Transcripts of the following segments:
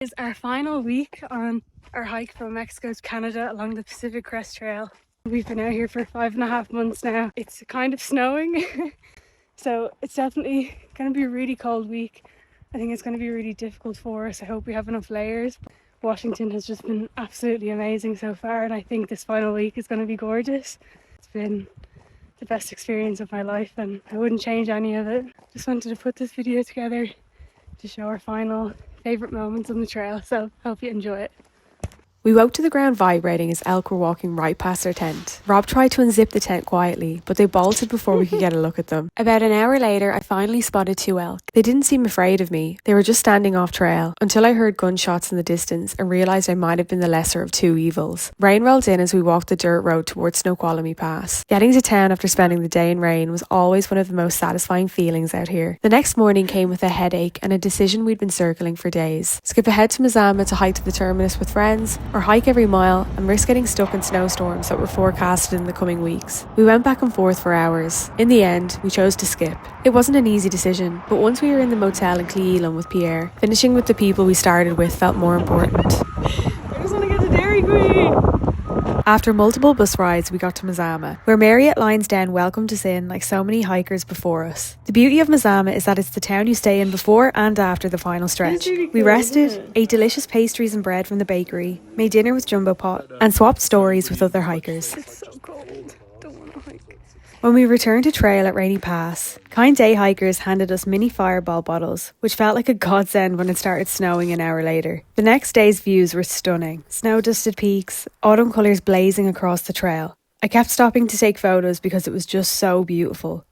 Is our final week on our hike from Mexico to Canada along the Pacific Crest Trail. We've been out here for 5.5 months now. It's kind of snowing, so it's definitely going to be a really cold week. I think it's going to be really difficult for us. I hope we have enough layers. Washington has just been absolutely amazing so far, and I think this final week is going to be gorgeous. It's been the best experience of my life and I wouldn't change any of it. Just wanted to put this video together to show our final favourite moments on the trail, so hope you enjoy it. We woke to the ground vibrating as elk were walking right past our tent. Rob tried to unzip the tent quietly, but they bolted before we could get a look at them. About an hour later, I finally spotted 2 elk. They didn't seem afraid of me. They were just standing off trail, until I heard gunshots in the distance and realised I might have been the lesser of 2 evils. Rain rolled in as we walked the dirt road towards Snoqualmie Pass. Getting to town after spending the day in rain was always one of the most satisfying feelings out here. The next morning came with a headache and a decision we'd been circling for days. Skip ahead to Mazama to hike to the terminus with friends, or hike every mile and risk getting stuck in snowstorms that were forecasted in the coming weeks. We went back and forth for hours. In the end, we chose to skip. It wasn't an easy decision, but once we were in the motel in Cleelan with Pierre, finishing with the people we started with felt more important. I just want to get to Dairy Queen! After multiple bus rides, we got to Mazama, where Mary at Lionsden welcomed us in like so many hikers before us. The beauty of Mazama is that it's the town you stay in before and after the final stretch. Really cool, we rested, ate delicious pastries and bread from the bakery, made dinner with Jumbo Pot, and swapped stories with other hikers. It's so cold. Don't want to hike. When we returned to trail at Rainy Pass, kind day hikers handed us mini fireball bottles, which felt like a godsend when it started snowing an hour later. The next day's views were stunning. Snow-dusted peaks, autumn colours blazing across the trail. I kept stopping to take photos because it was just so beautiful.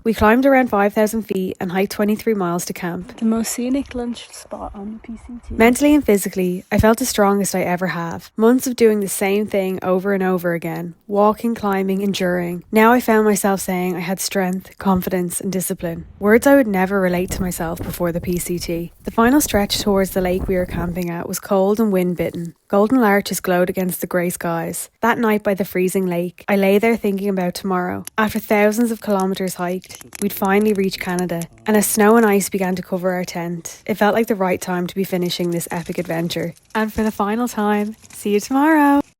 We climbed around 5,000 feet and hiked 23 miles to camp. The most scenic lunch spot on the PCT. Mentally and physically, I felt the strongest I ever have. Months of doing the same thing over and over again. Walking, climbing, enduring. Now I found myself saying I had strength, confidence and discipline. Words I would never relate to myself before the PCT. The final stretch towards the lake we were camping at was cold and wind-bitten. Golden larches glowed against the grey skies. That night by the freezing lake, I lay there thinking about tomorrow. After thousands of kilometres hiked, we'd finally reached Canada, and as snow and ice began to cover our tent, it felt like the right time to be finishing this epic adventure. And for the final time, see you tomorrow!